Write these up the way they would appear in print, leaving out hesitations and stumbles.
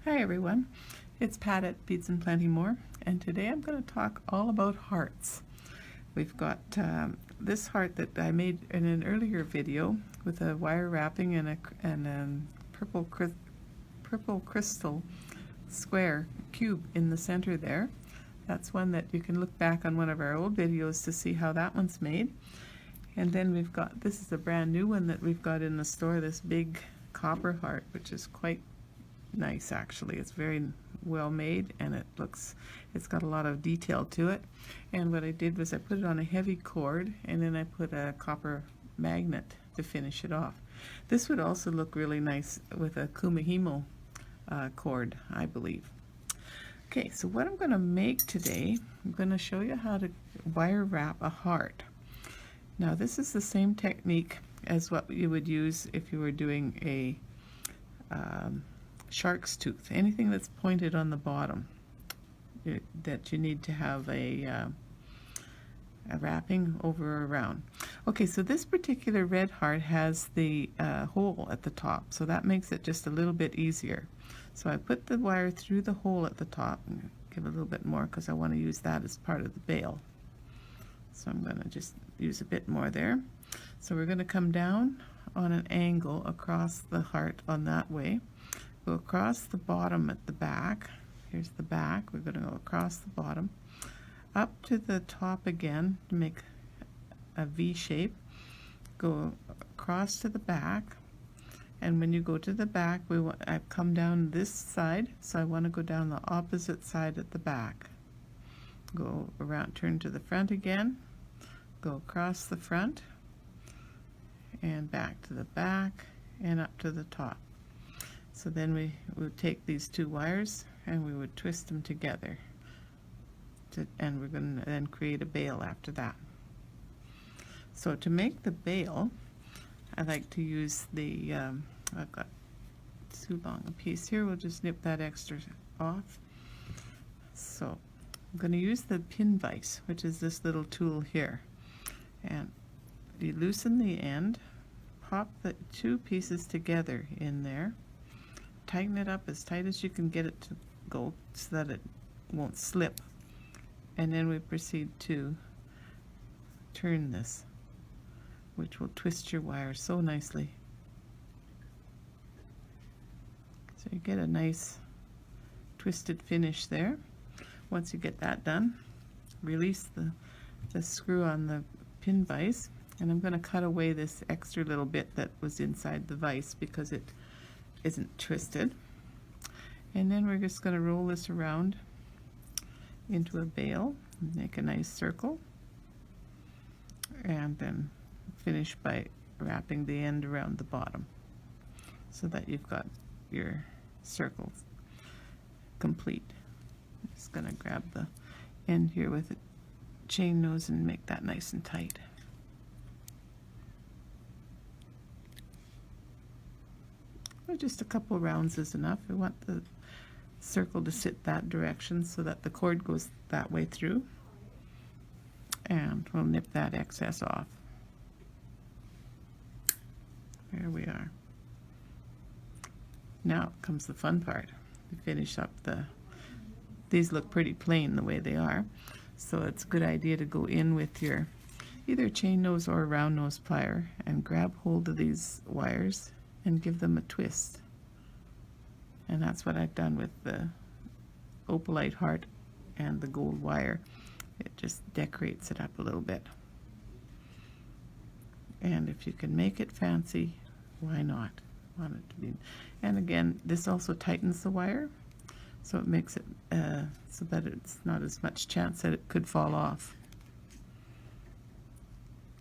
Hi everyone, it's Pat at Beads and Plenty More, and today I'm going to talk all about hearts. We've got this heart that I made in an earlier video with a wire wrapping and a purple crystal square cube in the center there. That's one that you can look back on one of our old videos to see how that one's made. And then we've got, this is a brand new one that we've got in the store, this big copper heart, which is quite nice actually. It's very well made and it's got a lot of detail to it. And what I did was I put it on a heavy cord and then I put a copper magnet to finish it off. This would also look really nice with a kumihimo cord, I believe. Okay, so what I'm going to make today, I'm going to show you how to wire wrap a heart. Now this is the same technique as what you would use if you were doing a shark's tooth, anything that's pointed on the bottom that you need to have a wrapping over or around. Okay, so this particular red heart has the hole at the top, so that makes it just a little bit easier. So I put the wire through the hole at the top and give a little bit more because I want to use that as part of the bail. So I'm going to just use a bit more there. So we're going to come down on an angle across the heart on that way. Go across the bottom at the back. Here's the back. We're going to go across the bottom, up to the top again to make a V shape. Go across to the back, and when you go to the back, I've come down this side, so I want to go down the opposite side at the back. Go around, turn to the front again, go across the front, and back to the back, and up to the top. So then we would take these two wires and we would twist them together, and we're going to then create a bail after that. So to make the bail, I like to use the, I've got too long a piece here, we'll just nip that extra off. So I'm going to use the pin vise, which is this little tool here, and you loosen the end, pop the two pieces together in there, tighten it up as tight as you can get it to go so that it won't slip, and then we proceed to turn this, which will twist your wire so nicely. So you get a nice twisted finish there. Once you get that done, release the screw on the pin vise, and I'm going to cut away this extra little bit that was inside the vise because it isn't twisted. And then we're just going to roll this around into a bail, make a nice circle, and then finish by wrapping the end around the bottom so that you've got your circles complete. I'm just going to grab the end here with a chain nose and make that nice and tight. Just a couple rounds is enough. We want the circle to sit that direction so that the cord goes that way through, and we'll nip that excess off. There we are. Now comes the fun part. We finish up these look pretty plain the way they are, so it's a good idea to go in with your either chain nose or round nose plier and grab hold of these wires and give them a twist. And that's what I've done with the opalite heart and the gold wire. It just decorates it up a little bit. And if you can make it fancy, why not? Want it to be. And again, this also tightens the wire, so it makes it so that it's not as much chance that it could fall off,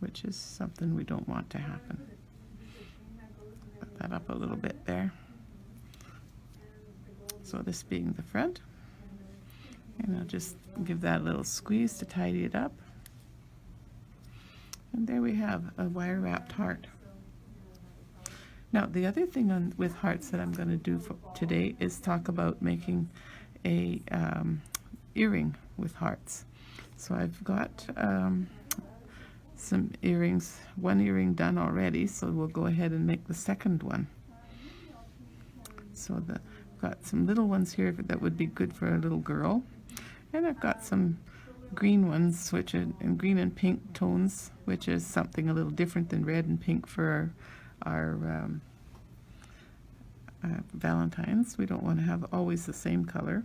which is something we don't want to happen. Put that up a little bit there. So this being the front, and I'll just give that a little squeeze to tidy it up. And there we have a wire wrapped heart. Now the other thing with hearts that I'm going to do for today is talk about making a earring with hearts. So I've got some earrings, one earring done already, so we'll go ahead and make the second one. So I've got some little ones here that would be good for a little girl. And I've got some green ones, which are in green and pink tones, which is something a little different than red and pink for our Valentines. We don't want to have always the same color.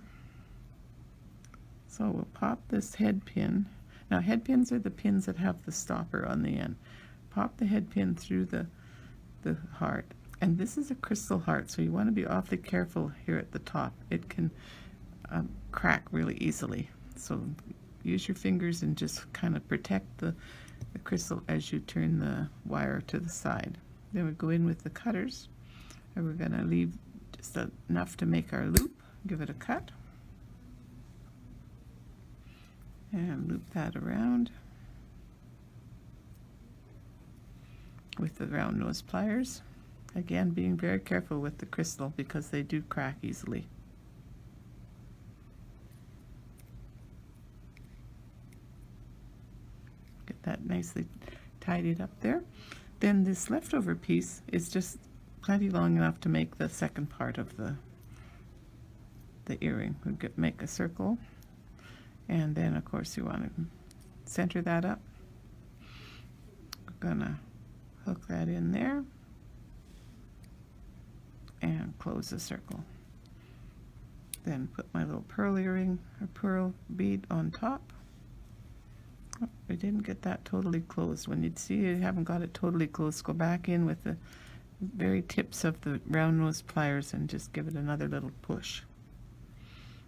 So we'll pop this head pin. Now head pins are the pins that have the stopper on the end. Pop the head pin through the heart. And this is a crystal heart, so you want to be awfully careful here at the top. It can crack really easily. So use your fingers and just kind of protect the crystal as you turn the wire to the side. Then we go in with the cutters, and we're going to leave just enough to make our loop. Give it a cut. And loop that around with the round nose pliers. Again, being very careful with the crystal because they do crack easily. Get that nicely tidied up there. Then this leftover piece is just plenty long enough to make the second part of the earring. We'll make a circle, and then of course you want to center that up. We're gonna hook that in there and close the circle. Then put my little pearl earring or pearl bead on top. Oh, I didn't get that totally closed. When you see you haven't got it totally closed, go back in with the very tips of the round nose pliers and just give it another little push.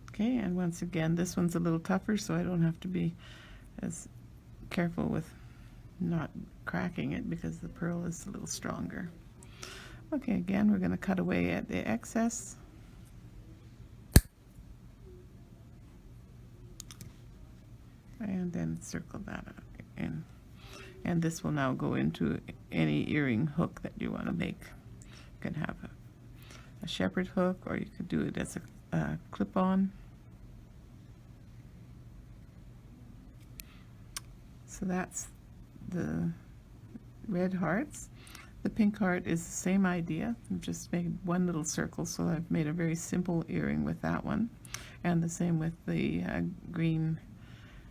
Okay, and once again, this one's a little tougher, so I don't have to be as careful with not cracking it because the pearl is a little stronger. Okay, again, we're going to cut away at the excess. And then circle that in. And this will now go into any earring hook that you want to make. You can have a shepherd hook, or you could do it as a clip-on. So that's the red hearts. The pink heart is the same idea. I've just made one little circle, so I've made a very simple earring with that one. And the same with the green.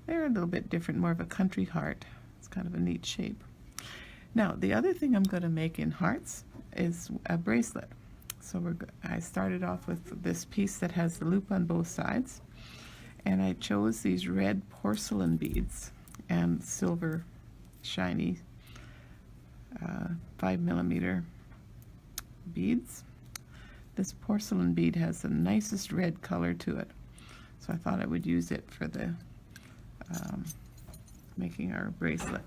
They're a little bit different, more of a country heart. It's kind of a neat shape. Now, the other thing I'm going to make in hearts is a bracelet. So I started off with this piece that has the loop on both sides. And I chose these red porcelain beads and silver shiny 5mm beads. This porcelain bead has the nicest red color to it, so I thought I would use it for the making our bracelet.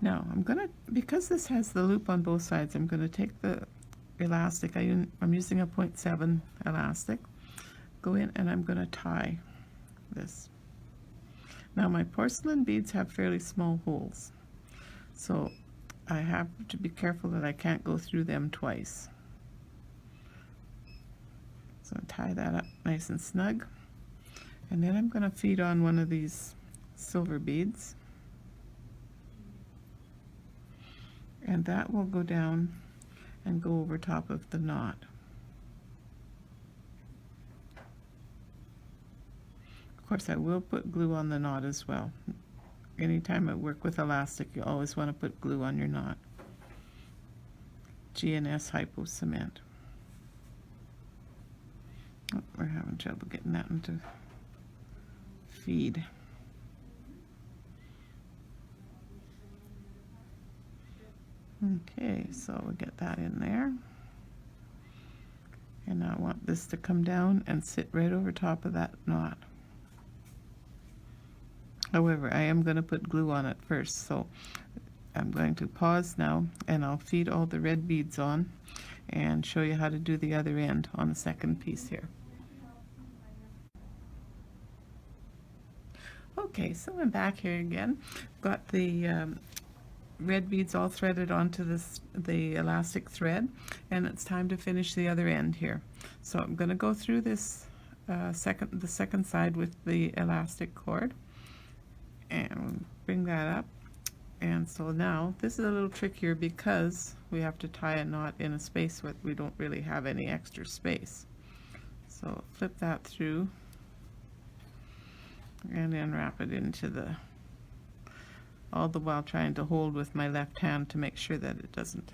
Now I'm gonna, because this has the loop on both sides, I'm gonna take the elastic. I'm using a 0.7 elastic. Go in and I'm gonna tie this. Now my porcelain beads have fairly small holes, so I have to be careful that I can't go through them twice. So tie that up nice and snug. And then I'm going to feed on one of these silver beads. And that will go down and go over top of the knot. Of course, I will put glue on the knot as well. Anytime I work with elastic, you always want to put glue on your knot. G&S Hypo Cement. Oh, we're having trouble getting that into feed. Okay, so we'll get that in there. And now I want this to come down and sit right over top of that knot. However, I am going to put glue on it first, so I'm going to pause now and I'll feed all the red beads on and show you how to do the other end on the second piece here. Okay, so I'm back here again. Got the red beads all threaded onto the elastic thread, and it's time to finish the other end here. So I'm going to go through this the second side with the elastic cord and bring that up. And so now this is a little trickier because we have to tie a knot in a space where we don't really have any extra space. So flip that through and then wrap it into the, all the while trying to hold with my left hand to make sure that it doesn't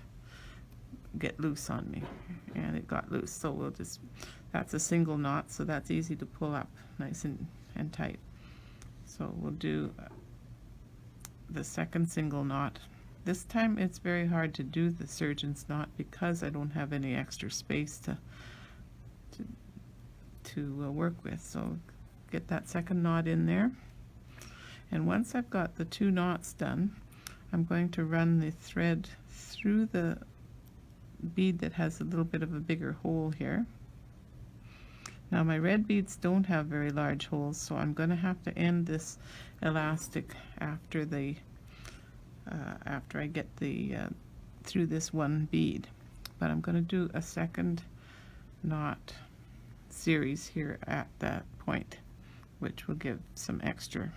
get loose on me. And it got loose, so we'll just, that's a single knot, so that's easy to pull up nice and tight. So we'll do the second single knot. This time it's very hard to do the surgeon's knot because I don't have any extra space to work with. So get that second knot in there, and once I've got the 2 knots done, I'm going to run the thread through the bead that has a little bit of a bigger hole here. Now my red beads don't have very large holes, so I'm going to have to end this elastic after the after I get the through this one bead. But I'm going to do a second knot series here at that point, which will give some extra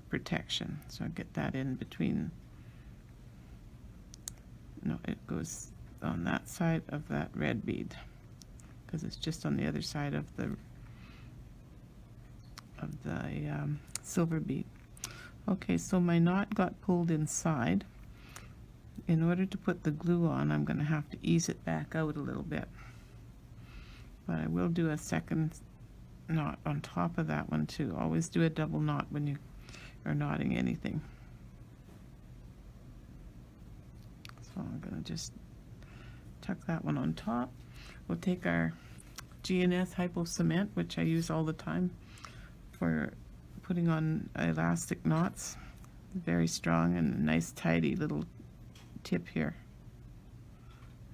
protection. So I'll get that in between. No, it goes on that side of that red bead because it's just on the other side of the silver bead. Okay, so my knot got pulled inside. In order to put the glue on, I'm going to have to ease it back out a little bit. But I will do a second knot on top of that one too. Always do a double knot when you are knotting anything. So I'm going to just tuck that one on top. We'll take our G&S Hypo Cement, which I use all the time for putting on elastic knots. Very strong and a nice tidy little tip here.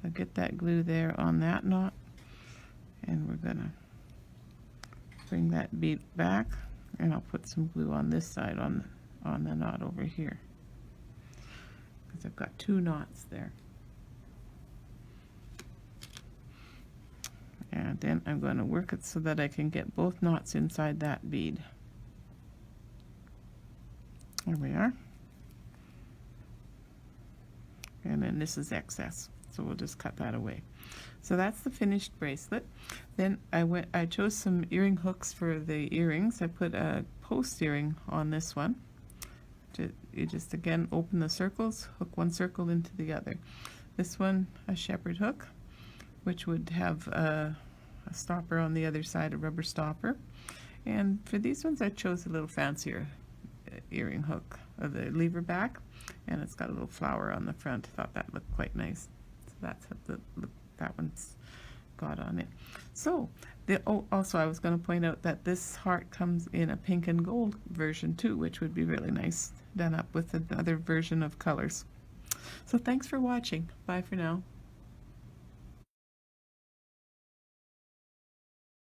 I'll get that glue there on that knot, and we're going to bring that bead back, and I'll put some glue on this side on the knot over here because I've got 2 knots there. And then I'm going to work it so that I can get both knots inside that bead. There we are. And then this is excess, so we'll just cut that away. So that's the finished bracelet. Then I chose some earring hooks for the earrings. I put a post earring on this one. You just again open the circles, hook one circle into the other. This one, a shepherd hook, which would have a stopper on the other side, a rubber stopper. And for these ones I chose a little fancier earring hook, the lever back, and it's got a little flower on the front. I thought that looked quite nice. So that's what that one's got on it. So also I was going to point out that this heart comes in a pink and gold version too, which would be really nice done up with another version of colors. So thanks for watching. Bye for now.